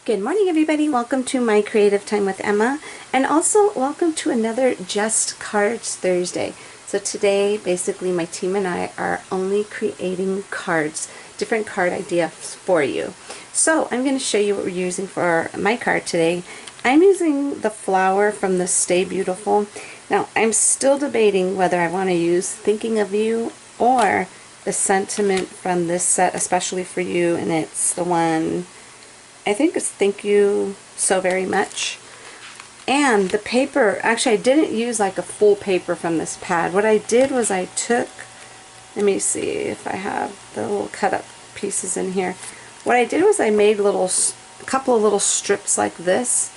Good morning, everybody. Welcome to my Creative Time with Emma, and also welcome to another Just Cards Thursday. So today, basically, my team and I are only creating cards, different card ideas for you. So I'm going to show you what we're using for my card today. I'm using the flower from the Stay Beautiful. Now, I'm still debating whether I want to use Thinking of You or the sentiment from this set, especially for you, and it's the one, I think it's Thank You So Very Much. And the paper, actually I didn't use like a full paper from this pad. What I did was I took, let me see if I have the little cut up pieces in here. What I did was I made a couple of little strips like this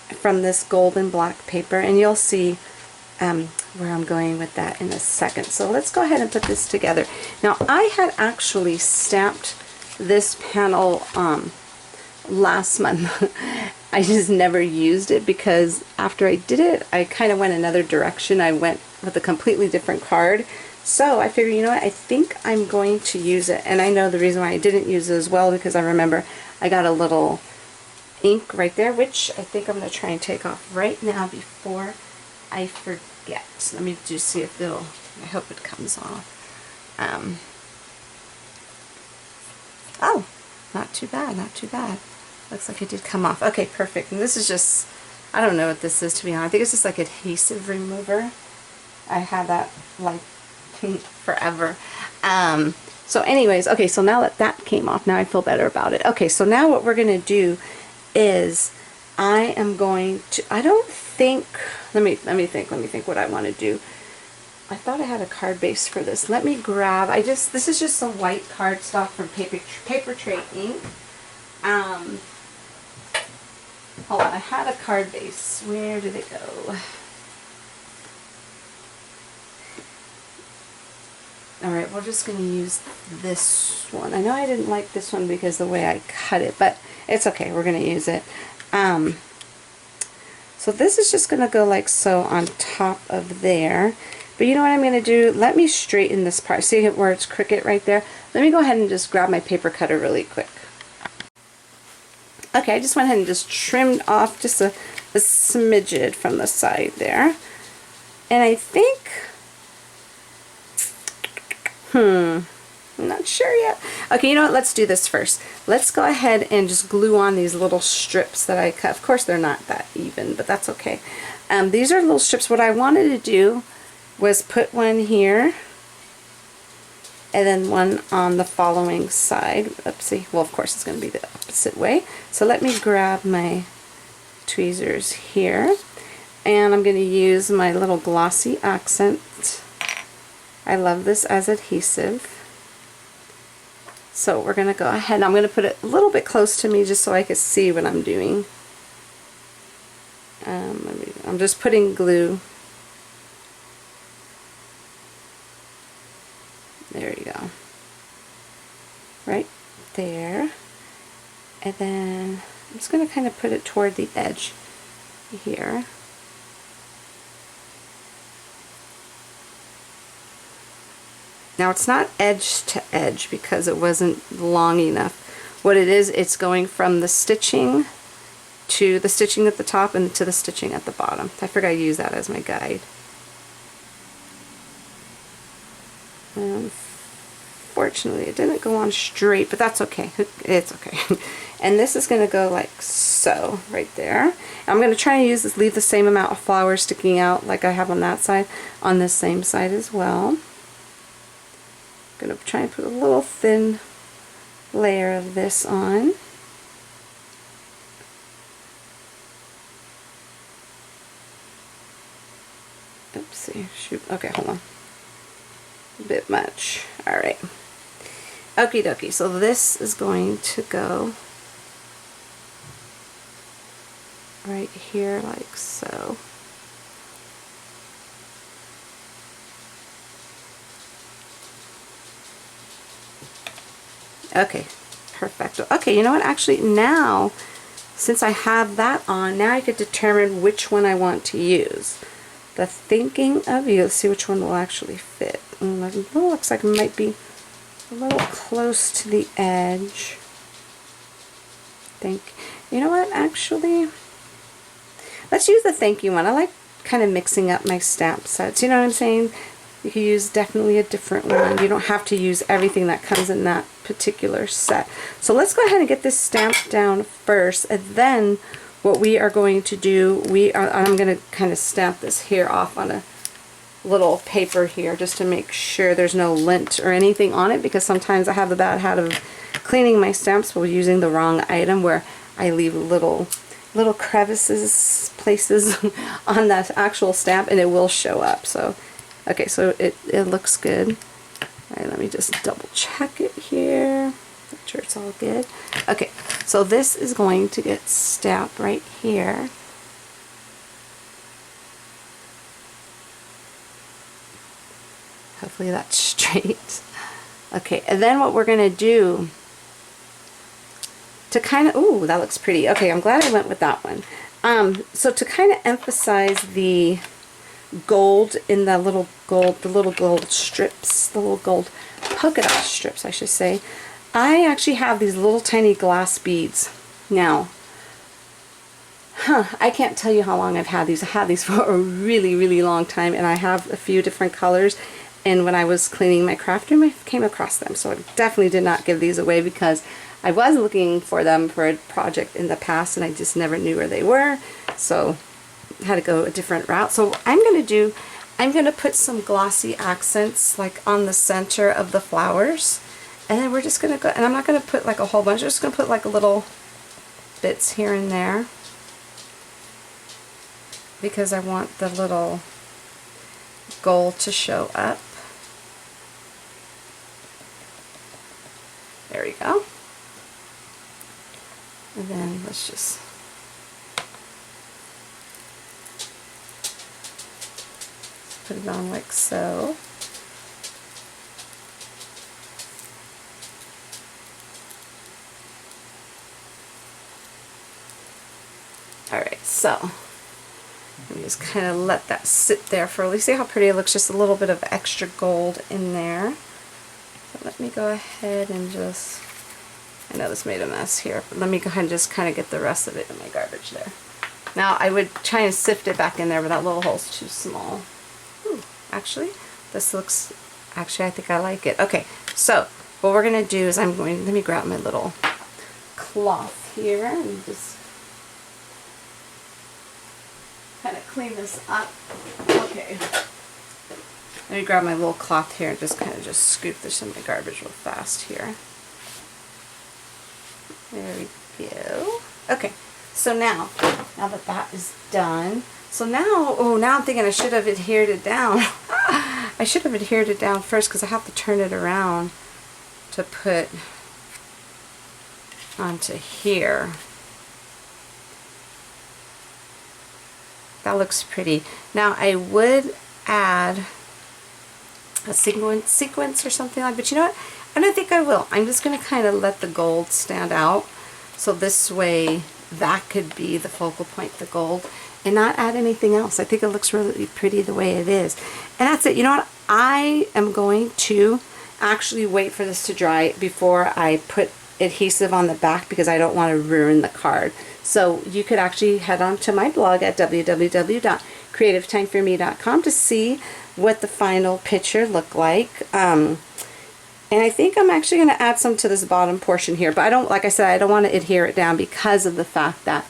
from this golden black paper, and you'll see where I'm going with that in a second. So let's go ahead and put this together. Now, I had actually stamped this panel last month. I just never used it because after I did it, I kind of went another direction. I went with a completely different card. So I figured, you know what, I think I'm going to use it. And I know the reason why I didn't use it as well, because I remember I got a little ink right there, which I think I'm going to try and take off right now before I forget. Let me just see if it'll, I hope it comes off. Oh, not too bad, not too bad. Looks like it did come off. Okay, perfect. And this is just, I don't know what this is, to be honest. I think it's just like adhesive remover. I had that like forever. So anyways, okay, so now that that came off, now I feel better about it. Okay, so now what we're going to do is I am going to, I don't think, let me think what I want to do. I thought I had a card base for this. Let me grab, this is just some white cardstock from Paper Tray Ink. Hold on, I had a card base. Where did it go? Alright, we're just going to use this one. I know I didn't like this one because the way I cut it, but it's okay, we're going to use it. So this is just going to go like so on top of there. But you know what I'm going to do? Let me straighten this part. See where it's crooked right there? Let me go ahead and just grab my paper cutter really quick. Okay, I just went ahead and just trimmed off just a smidget from the side there. And I think, I'm not sure yet. Okay, you know what? Let's do this first. Let's go ahead and just glue on these little strips that I cut. Of course, they're not that even, but that's okay. These are little strips. What I wanted to do was put one here and then one on the following side. Oopsie. Well, of course, it's going to be the opposite way. So let me grab my tweezers here, and I'm going to use my little glossy accent. I love this as adhesive. So we're going to go ahead, and I'm going to put it a little bit close to me just so I can see what I'm doing. I'm just putting glue. There you go. Right there. And then I'm just going to kind of put it toward the edge here. Now it's not edge to edge because it wasn't long enough. What it is, it's going from the stitching to the stitching at the top and to the stitching at the bottom. I forgot I used that as my guide. Unfortunately, it didn't go on straight, but that's okay. It's okay. And this is going to go like so, right there. I'm going to try and use this, leave the same amount of flour sticking out like I have on that side, on this same side as well. I'm going to try and put a little thin layer of this on. Oopsie, shoot. Okay, hold on. A bit much. Alright. Okie dokie. So this is going to go right here like so. Okay. Perfect. Okay, you know what? Actually, now, since I have that on, now I could determine which one I want to use. The Thinking of You. Let's see which one will actually fit. It looks like it might be a little close to the edge. You know what, actually, let's use the thank you one. I like kind of mixing up my stamp sets. You know what I'm saying? You could use definitely a different one. You don't have to use everything that comes in that particular set. So let's go ahead and get this stamped down first, and then what we are going to do, I'm going to kind of stamp this here off on a little paper here just to make sure there's no lint or anything on it, because sometimes I have the bad habit of cleaning my stamps while using the wrong item, where I leave little crevices, places on that actual stamp, and it will show up. So okay, so it looks good. All right, let me just double check it here. Make sure it's all good. Okay, so this is going to get stamped right here. Hopefully that's straight. Okay, and then what we're going to do to kind of, ooh, that looks pretty. Okay, I'm glad I went with that one. So to kind of emphasize the gold in the little gold strips, the little gold polka dot strips, I should say, I actually have these little tiny glass beads. Now, I can't tell you how long I've had these. I've had these for a really, really long time, and I have a few different colors. And when I was cleaning my craft room, I came across them. So I definitely did not give these away, because I was looking for them for a project in the past, and I just never knew where they were. So I had to go a different route. So I'm going to put some glossy accents like on the center of the flowers. And then we're just going to go, and I'm not going to put like a whole bunch, I'm just going to put like little bits here and there, because I want the little gold to show up. There we go. And then let's just put it on like so. Alright, so let me just kind of let that sit there for, at least see how pretty it looks, just a little bit of extra gold in there. So let me go ahead and just, I know this made a mess here, but let me go ahead and just kind of get the rest of it in my garbage there. Now I would try and sift it back in there, but that little hole's too small. Ooh, actually, this looks, actually I think I like it. Okay, so what we're going to do is let me grab my little cloth here and just kind of clean this up. Okay. Let me grab my little cloth here and just kind of just scoop this in my garbage real fast here. There we go. Okay, so now that that is done, so now, oh, now I'm thinking I should have adhered it down. I should have adhered it down first, because I have to turn it around to put onto here. That looks pretty. Now I would add a sequence or something like, but you know what? I don't think I will. I'm just going to kind of let the gold stand out. So this way that could be the focal point, the gold, and not add anything else. I think it looks really pretty the way it is. And that's it. You know what? I am going to actually wait for this to dry before I put adhesive on the back, because I don't want to ruin the card. So you could actually head on to my blog at www.creativeTimeForMe.com to see what the final picture looked like. And I think I'm actually going to add some to this bottom portion here, but I don't, like I said, I don't want to adhere it down because of the fact that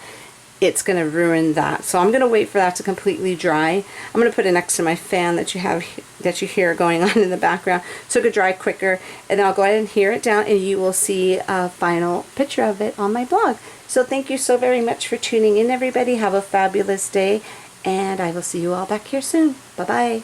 it's going to ruin that. So I'm going to wait for that to completely dry. I'm going to put it next to my fan that you hear going on in the background, so it could dry quicker, and then I'll go ahead and adhere it down, and you will see a final picture of it on my blog. So thank you so very much for tuning in, everybody. Have a fabulous day, and I will see you all back here soon. Bye-bye.